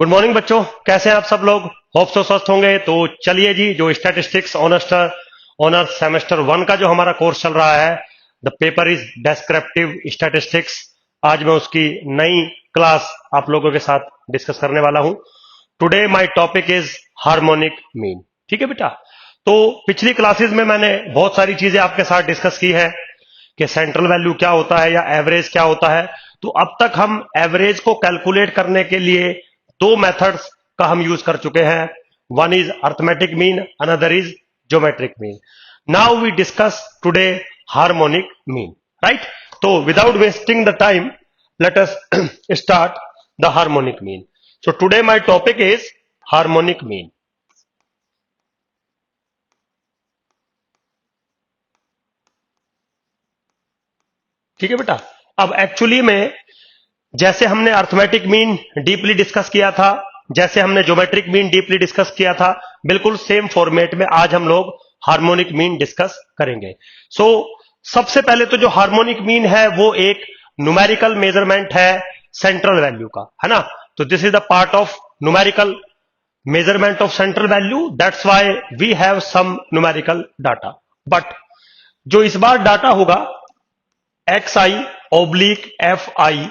Good morning बच्चों, कैसे हैं आप सब लोग। होप सो स्वस्थ होंगे। तो चलिए जी, जो स्टैटिस्टिक्स ऑनर सेमेस्टर 1 का जो हमारा कोर्स चल रहा है, the paper is descriptive statistics. आज मैं उसकी नई क्लास आप लोगों के साथ डिस्कस करने वाला हूं। Today my topic is harmonic mean. ठीक है बेटा। तो पिछली क्लासेस में मैंने बहुत सारी चीजें आपके साथ डिस्कस की है कि सेंट्रल वैल्यू क्या होता है या एवरेज क्या होता है। तो अब तक हम एवरेज को कैलकुलेट करने के लिए दो मेथड्स का हम यूज कर चुके हैं। One is arithmetic mean, another is geometric mean. Now we discuss today harmonic mean, right. तो without wasting the time, let us start the harmonic mean. So today my topic is harmonic mean. ठीक है बेटा। अब actually में जैसे हमने arithmetic mean deeply discuss किया था, जैसे हमने ज्योमेट्रिक मीन डीपली डिस्कस किया था, बिल्कुल सेम फॉर्मेट में आज हम लोग हार्मोनिक मीन डिस्कस करेंगे। सो सबसे पहले तो जो हार्मोनिक मीन है वो एक न्यूमेरिकल मेजरमेंट है सेंट्रल वैल्यू का, है ना। तो this is the part of numerical measurement of central value. That's why we have some numerical data. But जो इस बार डाटा होगा x I oblique F I,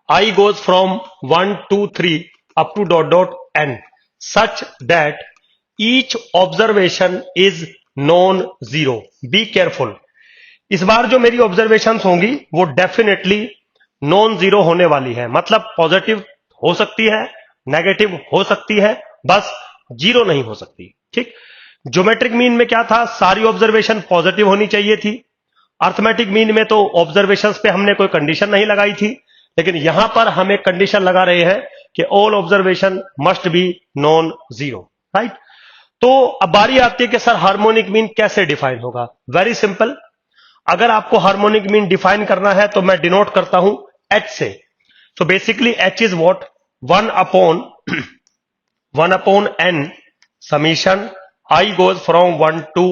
I goes from 1 to 3 up to dot dot n such that each observation is non-zero. Be careful. इस बार जो मेरी observations होंगी वो definitely non zero होने वाली है। मतलब पॉजिटिव हो सकती है, नेगेटिव हो सकती है, बस जीरो नहीं हो सकती। ठीक। ज्योमेट्रिक मीन में क्या था, सारी ऑब्जर्वेशन पॉजिटिव होनी चाहिए थी। अर्थमेटिक मीन में तो ऑब्जर्वेशंस पे हमने कोई कंडीशन नहीं लगाई थी, लेकिन यहां पर हम एक कंडीशन लगा रहे हैं कि all observation must be non zero, right. तो अब बारी आती है कि सर हार्मोनिक मीन कैसे डिफाइन होगा। Very simple. अगर आपको हार्मोनिक मीन डिफाइन करना है तो मैं डिनोट करता हूं एच से। So basically H is what, one upon one upon N summation I goes from 1 to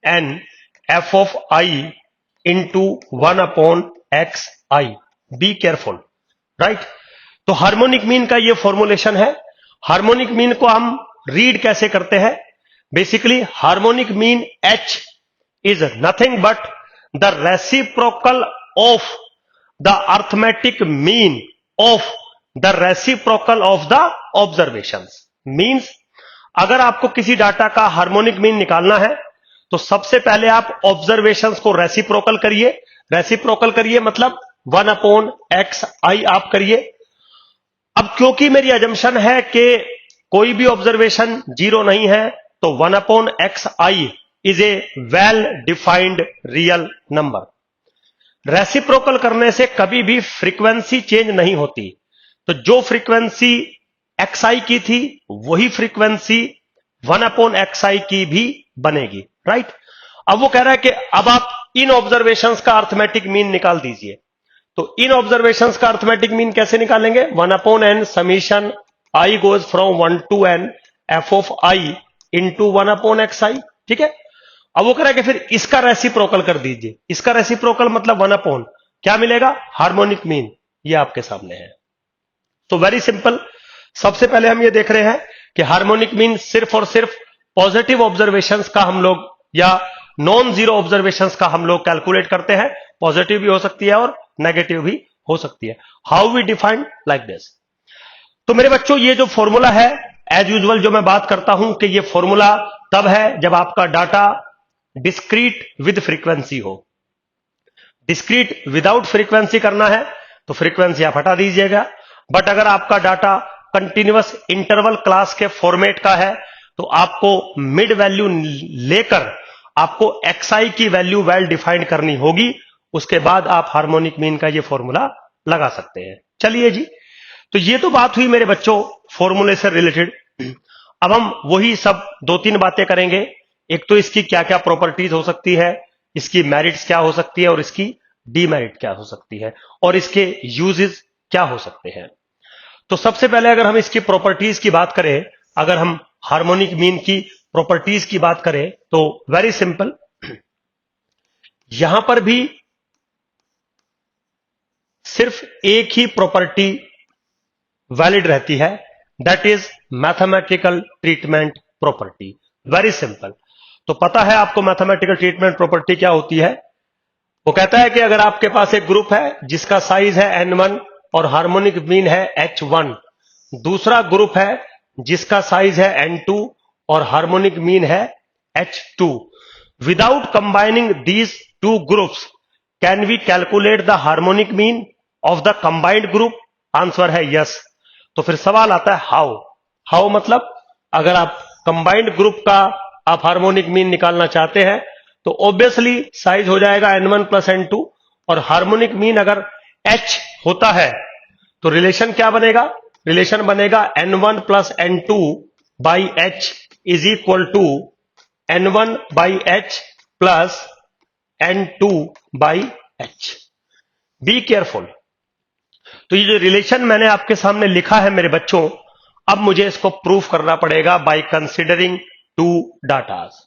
N F of I into 1 upon x I. Be careful, right. तो harmonic mean का ये फॉर्मुलेशन है। Harmonic mean को हम read कैसे करते हैं। Basically harmonic mean H is nothing but the reciprocal of the arithmetic mean of the reciprocal of the observations. Means अगर आपको किसी डाटा का हार्मोनिक मीन निकालना है तो सबसे पहले आप ऑब्जर्वेशंस को रेसिप्रोकल करिए। रेसिप्रोकल करिए मतलब 1 अपॉन एक्स आई आप करिए। अब क्योंकि मेरी अजम्पशन है कि कोई भी ऑब्जर्वेशन जीरो नहीं है, तो 1 upon x I is a well defined real number. Reciprocal करने से कभी भी फ्रीक्वेंसी चेंज नहीं होती। तो जो फ्रीक्वेंसी एक्स आई की थी वही फ्रीक्वेंसी 1 अपॉन एक्स आई की भी बनेगी, राइट। अब वो कह रहा है कि अब आप इन ऑब्जर्वेशंस का अर्थमेटिक मीन निकाल दीजिए। तो इन ऑब्जर्वेशंस का अर्थमेटिक मीन कैसे निकालेंगे, 1 upon N summation I goes from 1 to N F of I into 1 upon x i. ठीक है। अब वो कह रहा है कि फिर इसका रेसिप्रोकल कर दीजिए। इसका रेसिप्रोकल मतलब 1 अपॉन क्या मिलेगा, हार्मोनिक मीन। ये आपके सामने है। तो वेरी सिंपल। सबसे पहले हम ये देख रहे हैं कि हार्मोनिक मीन सिर्फ और सिर्फ पॉजिटिव ऑब्जर्वेशंस का हम लोग या नॉन जीरो ऑब्जर्वेशंस का हम लोग कैलकुलेट करते हैं। पॉजिटिव भी हो सकती है और नेगेटिव भी हो सकती है। How we define like this. तो मेरे बच्चों ये जो फॉर्मूला है, एज यूजुअल जो मैं बात करता हूं कि ये फॉर्मूला तब है जब आपका डाटा डिस्क्रीट विद फ्रीक्वेंसी हो। डिस्क्रीट विदाउट फ्रीक्वेंसी करना है तो फ्रीक्वेंसी आप हटा दीजिएगा। बट अगर आपका डाटा कंटिन्यूअस इंटरवल क्लास के फॉर्मेट का है तो आपको मिड वैल्यू लेकर आपको एक्सआई की वैल्यू वेल डिफाइंड करनी होगी। उसके बाद आप हार्मोनिक मीन का ये फॉर्मूला लगा सकते हैं। चलिए जी, तो ये तो बात हुई मेरे बच्चों फॉर्मूले से रिलेटेड। अब हम वही सब दो तीन बातें करेंगे। एक तो इसकी क्या क्या प्रॉपर्टीज हो सकती है, इसकी मेरिट्स क्या हो सकती है और इसकी डीमेरिट क्या हो सकती है और इसके यूजेस क्या हो सकते हैं। तो सबसे पहले अगर हम इसकी प्रॉपर्टीज की बात करें, अगर हम हार्मोनिक मीन की प्रॉपर्टीज की बात करें तो वेरी सिंपल। यहां पर भी सिर्फ एक ही प्रॉपर्टी वैलिड रहती है, that is mathematical treatment property. Very simple. तो पता है आपको मैथमेटिकल ट्रीटमेंट प्रॉपर्टी क्या होती है? वो कहता है कि अगर आपके पास एक ग्रुप है जिसका साइज है n1 और हार्मोनिक मीन है h1, दूसरा ग्रुप है जिसका साइज है n2 और हार्मोनिक मीन है h2, without combining these two groups can we calculate the harmonic mean of the combined group? Answer है यस। तो फिर सवाल आता है हाउ। हाउ मतलब अगर आप कंबाइंड ग्रुप का आप हार्मोनिक मीन निकालना चाहते हैं तो ऑब्वियसली साइज हो जाएगा n1 प्लस n2, और हार्मोनिक मीन अगर h होता है तो रिलेशन क्या बनेगा? रिलेशन बनेगा n1 plus n2 by h is equal to n1 by h plus n2 by h। Be careful. तो ये जो रिलेशन मैंने आपके सामने लिखा है मेरे बच्चों, अब मुझे इसको प्रूफ करना पड़ेगा बाय कंसीडरिंग टू डाटास।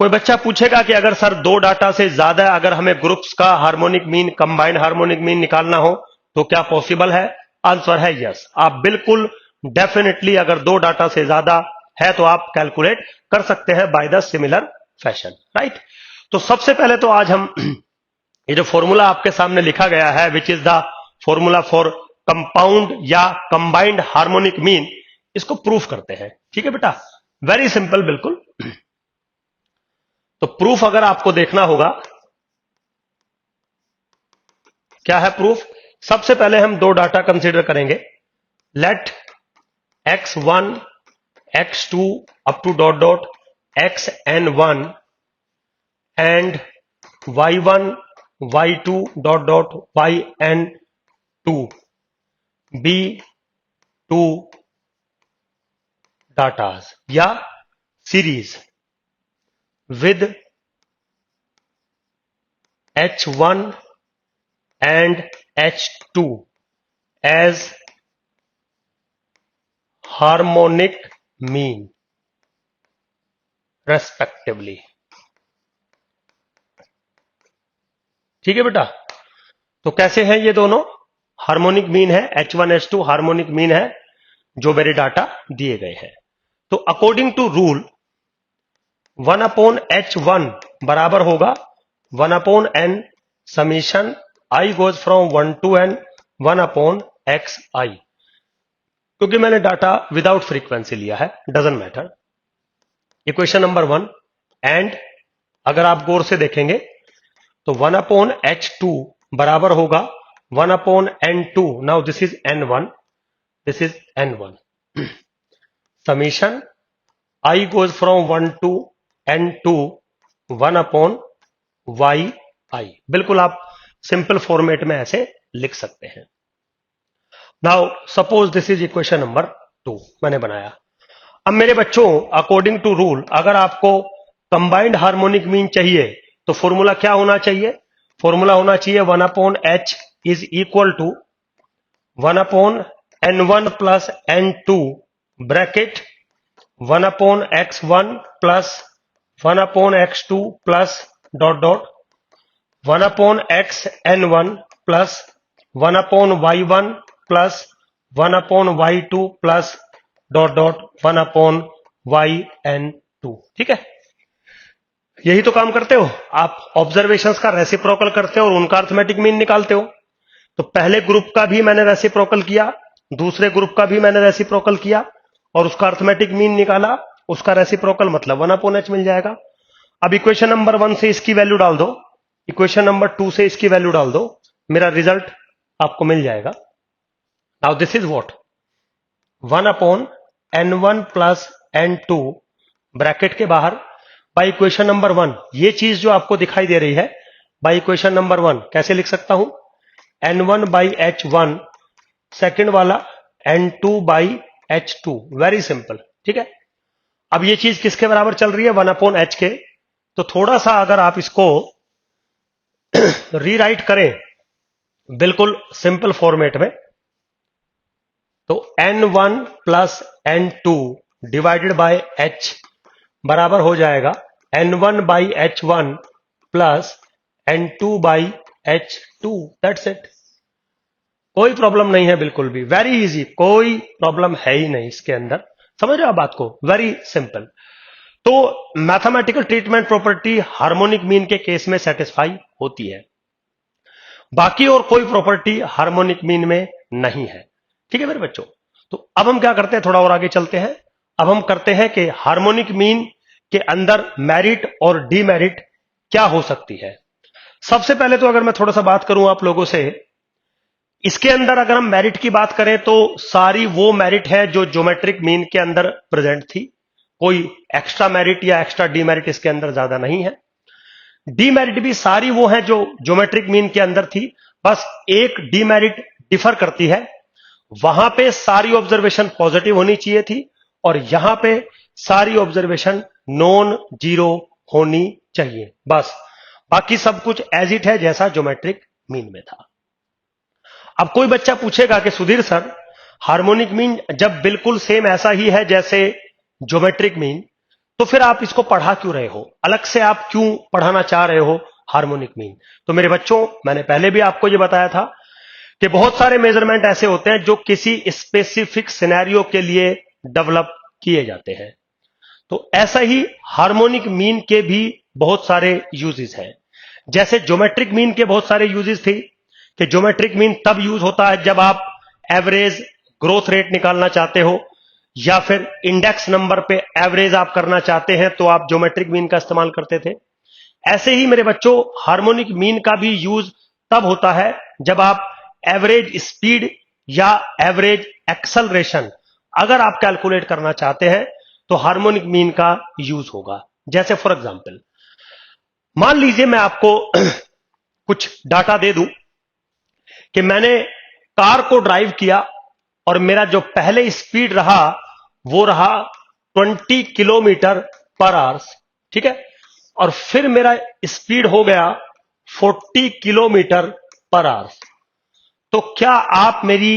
कोई बच्चा पूछेगा कि अगर सर दो डाटा से ज्यादा अगर हमें ग्रुप्स का harmonic mean, combined harmonic mean निकालना हो तो क्या पॉसिबल है? आंसर है यस। आप बिल्कुल डेफिनेटली अगर दो डाटा से ज्यादा है तो आप कैलकुलेट कर सकते हैं by the similar fashion, right? तो सबसे पहले तो आज हम ये जो फॉर्मूला आपके सामने लिखा गया है which is the formula for compound या कंबाइंड हार्मोनिक मीन, इसको प्रूफ करते हैं। ठीक है बेटा, वेरी सिंपल बिल्कुल। तो प्रूफ अगर आपको देखना होगा, क्या है प्रूफ? सबसे पहले हम दो डाटा कंसीडर करेंगे। Let x1 x2 up to dot dot xn1 and y1 y2 dot dot yn2 be two datas या series with h1 and h2 as harmonic mean respectively। ठीक है बेटा, तो कैसे हैं ये दोनों? हार्मोनिक मीन है h1 h2, हार्मोनिक मीन है जो मेरे डाटा दिए गए हैं। तो according to rule 1 upon h1 बराबर होगा 1 upon n summation i goes from 1 to n 1 upon xi। क्योंकि मैंने डाटा विदाउट फ्रीक्वेंसी लिया है, doesn't matter. Equation number 1। And अगर आप गौर से देखेंगे तो 1 अपॉन h2 बराबर होगा 1 upon n2। Now this is n1, this is n1 summation i goes from 1 to n2 1 upon yi। बिल्कुल आप सिंपल फॉर्मेट में ऐसे लिख सकते हैं। Now suppose this is equation number 2 मैंने बनाया। अब मेरे बच्चों अकॉर्डिंग टू रूल अगर आपको कंबाइंड हार्मोनिक मीन चाहिए तो फॉर्मूला क्या होना चाहिए? फॉर्मूला होना चाहिए 1 upon h is equal to 1 upon n1 plus n2 bracket 1 upon x1 plus 1 upon x2 plus dot dot 1 upon xn1 plus 1 upon y1 plus 1 upon y2 plus dot dot 1 upon yn2। ठीक है, यही तो काम करते हो आप। Observations का reciprocal करते हो और उनका अर्थमेटिक मीन निकालते हो। तो पहले ग्रुप का भी मैंने रेसिप्रोकल किया, दूसरे ग्रुप का भी मैंने रेसिप्रोकल किया और उसका अर्थमेटिक मीन निकाला। उसका रेसिप्रोकल मतलब 1 अपॉन h मिल जाएगा। अब इक्वेशन नंबर 1 से इसकी वैल्यू डाल दो, इक्वेशन नंबर 2 से इसकी वैल्यू डाल दो, मेरा रिजल्ट आपको मिल जाएगा। Now this is what 1 upon n1 plus n2 bracket के बाहर बाय इक्वेशन नंबर 1। ये चीज जो आपको दिखाई दे रही है बाय इक्वेशन नंबर 1 कैसे लिख सकता हूं? n1 बाई h1, सेकेंड वाला n2 by h2। Very simple. ठीक है, अब ये चीज किसके बराबर चल रही है? 1 अपॉन h के। तो थोड़ा सा अगर आप इसको रीराइट करें बिल्कुल सिंपल फॉर्मेट में तो n1 plus n2 divided by h बराबर हो जाएगा n1 by h1 plus n2 by h2। That's it. कोई प्रॉब्लम नहीं है बिल्कुल भी, वेरी इजी, कोई प्रॉब्लम है ही नहीं इसके अंदर। समझ रहे हो आप बात को, वेरी सिंपल। तो mathematical treatment property harmonic mean के केस में सेटिस्फाई होती है, बाकी और कोई प्रॉपर्टी हार्मोनिक मीन में नहीं है। ठीक है मेरे बच्चों, तो अब हम क्या करते हैं, थोड़ा और आगे चलते हैं। अब हम करते हैं कि हार्मोनिक मीन के अंदर मेरिट और डीमेरिट क्या हो सकती है। सबसे पहले तो अगर मैं थोड़ा सा बात करूं आप लोगों से, इसके अंदर अगर हम मेरिट की बात करें तो सारी वो मेरिट है जो ज्योमेट्रिक मीन के अंदर प्रेजेंट थी, कोई एक्स्ट्रा मेरिट या एक्स्ट्रा डीमेरिट इसके अंदर ज्यादा नहीं है। डीमेरिट भी सारी वो है जो ज्योमेट्रिक मीन के अंदर थी, बस एक डीमेरिट डिफर करती है, वहां पे सारी ऑब्जर्वेशन पॉजिटिव होनी चाहिए थी और यहां पे सारी ऑब्जर्वेशन नॉन जीरो होनी चाहिए, बस बाकी सब कुछ एज इट है जैसा ज्योमेट्रिक मीन में था। अब कोई बच्चा पूछेगा कि सुधीर सर, हार्मोनिक मीन जब बिल्कुल सेम ऐसा ही है जैसे ज्योमेट्रिक मीन, तो फिर आप इसको पढ़ा क्यों रहे हो, अलग से आप क्यों पढ़ाना चाह रहे हो हार्मोनिक मीन। तो मेरे बच्चों, मैंने पहले भी आपको यह बताया था कि बहुत सारे मेजरमेंट ऐसे होते हैं जो किसी स्पेसिफिक सिनेरियो के लिए डेवलप किए जाते हैं, तो ऐसा ही हार्मोनिक मीन के भी बहुत सारे यूजेस हैं। जैसे ज्योमेट्रिक मीन के बहुत सारे यूजेस थे कि ज्योमेट्रिक मीन तब यूज होता है जब आप एवरेज ग्रोथ रेट निकालना चाहते हो या फिर इंडेक्स नंबर पे एवरेज आप करना चाहते हैं, तो आप ज्योमेट्रिक मीन का इस्तेमाल करते थे। ऐसे ही मेरे बच्चों, हार्मोनिक मीन का भी यूज तब होता है जब आप एवरेज स्पीड या एवरेज एक्सेलरेशन अगर आप कैलकुलेट करना चाहते हैं तो हार्मोनिक मीन का यूज होगा। जैसे फॉर एग्जांपल, मान लीजिए मैं आपको कुछ डाटा दे दूं कि मैंने कार को ड्राइव किया और मेरा जो पहले स्पीड रहा वो रहा 20 किलोमीटर पर आवर्स, ठीक है, और फिर मेरा स्पीड हो गया 40 किलोमीटर पर आवर्स। तो क्या आप मेरी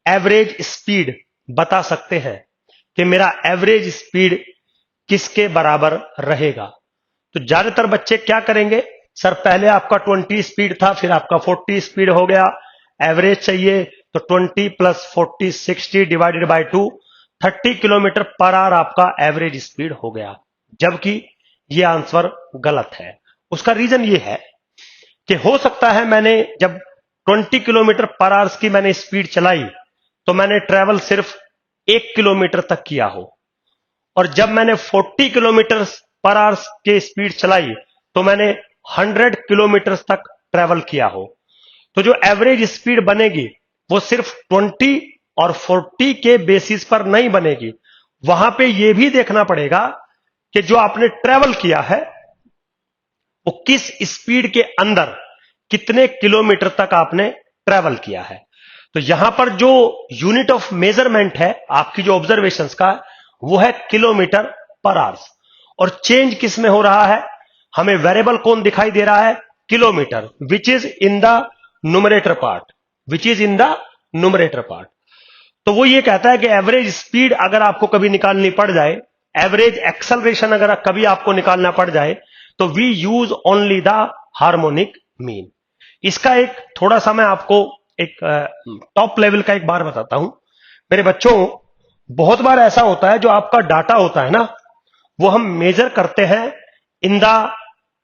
एवरेज स्पीड बता सकते हैं कि मेरा एवरेज स्पीड किसके बराबर रहेगा। तो ज्यादातर बच्चे क्या करेंगे, सर पहले आपका 20 स्पीड था, फिर आपका 40 स्पीड हो गया, एवरेज चाहिए, तो 20 plus 40 60 divided by 2 30 kilometre per hour आपका एवरेज स्पीड हो गया, जबकि यह आंसर गलत है। उसका रीजन यह है कि हो सकता है मैंने जब 20 किलोमीटर पर आवर की मैंने स्पीड चलाई तो मैंने ट्रेवल सिर्फ 1 किलोमीटर तक किया हो, और जब मैंने 40 किलोमीटर पर आवर के स्पीड चलाई तो मैंने 100 किलोमीटर तक ट्रेवल किया हो। तो जो एवरेज स्पीड बनेगी वो सिर्फ 20 और 40 के बेसिस पर नहीं बनेगी, वहां पे यह भी देखना पड़ेगा कि जो आपने ट्रेवल किया है वो किस स्पीड के अंदर कितने किलोमीटर तक आपने ट्रेवल किया है। तो यहां पर जो यूनिट ऑफ मेजरमेंट है आपकी जो ऑब्जर्वेशंस का, वो है किलोमीटर पर आवर्स, और चेंज किस में हो रहा है, हमें वेरिएबल कौन दिखाई दे रहा है, kilometre, which is in the numerator part, which is in the numerator part. तो वो ये कहता है कि एवरेज स्पीड अगर आपको कभी निकालनी पड़ जाए, एवरेज एक्सेलरेशन अगर कभी आपको निकालना पड़ जाए, तो we use only the harmonic mean. इसका एक थोड़ा सा मैं आपको एक टॉप लेवल का एक बार बताता हूं। मेरे बच्चों, बहुत बार ऐसा होता है जो आपका डाटा होता है ना, वो हम मेजर करते हैं in the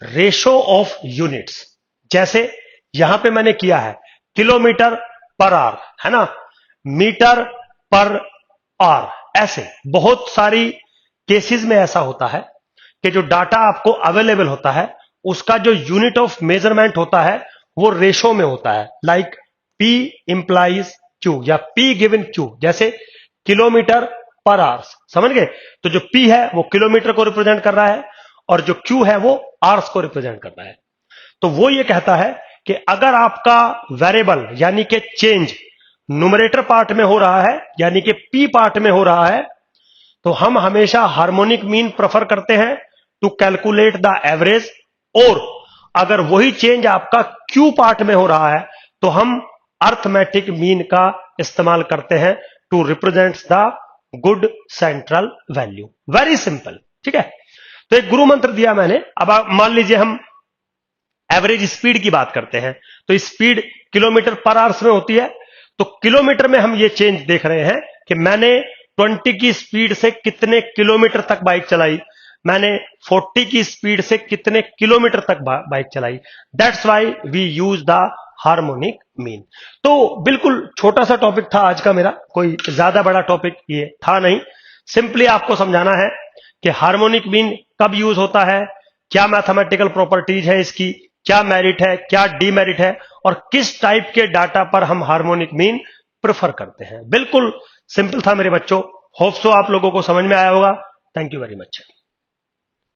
ratio of units. जैसे यहां पे मैंने किया है किलोमीटर पर आवर, है ना, मीटर पर आवर, ऐसे बहुत सारी केसेस में ऐसा होता है कि जो डाटा आपको अवेलेबल होता है उसका जो यूनिट ऑफ मेजरमेंट होता है वो रेशो में होता है, लाइक P इंप्लाइज Q या P गिवन Q, जैसे किलोमीटर पर आवर्स, समझ गए। तो जो P है वो किलोमीटर को रिप्रेजेंट कर रहा है और जो Q है वो आवर्स को रिप्रेजेंट कर रहा है। तो वो ये कहता है कि अगर आपका वेरिएबल यानी कि चेंज न्यूमरेटर पार्ट में हो रहा है यानी कि P पार्ट में हो रहा है, तो हम हमेशा हार्मोनिक मीन प्रेफर करते हैं टू कैलकुलेट द एवरेज, और अगर वही चेंज आपका Q पार्ट में हो रहा है तो हम अर्थमेटिक मीन का इस्तेमाल करते हैं to represent the good central value. Very simple, ठीक है। तो एक गुरु मंत्र दिया मैंने। अब मान लीजिए हम एवरेज स्पीड की बात करते हैं, तो स्पीड किलोमीटर पर आवर्स में होती है, तो किलोमीटर में हम ये चेंज देख रहे हैं कि मैंने 20 की स्पीड से कितने किलोमीटर तक बाइक चलाई, मैंने 40 की स्पीड से कितने किलोमीटर तक बाइक चलाई। That's why we use the harmonic mean. तो बिल्कुल छोटा सा टॉपिक था आज का मेरा, कोई ज्यादा बड़ा टॉपिक ये था नहीं। सिंपली आपको समझाना है कि हार्मोनिक मीन कब यूज होता है, क्या मैथमेटिकल प्रॉपर्टीज है इसकी, क्या मेरिट है, क्या डीमेरिट है, और किस टाइप के डाटा पर हम हार्मोनिक मीन प्रेफर करते हैं। बिल्कुल सिंपल था मेरे बच्चों। होप सो आप लोगों को समझ में आया होगा। Thank you very much.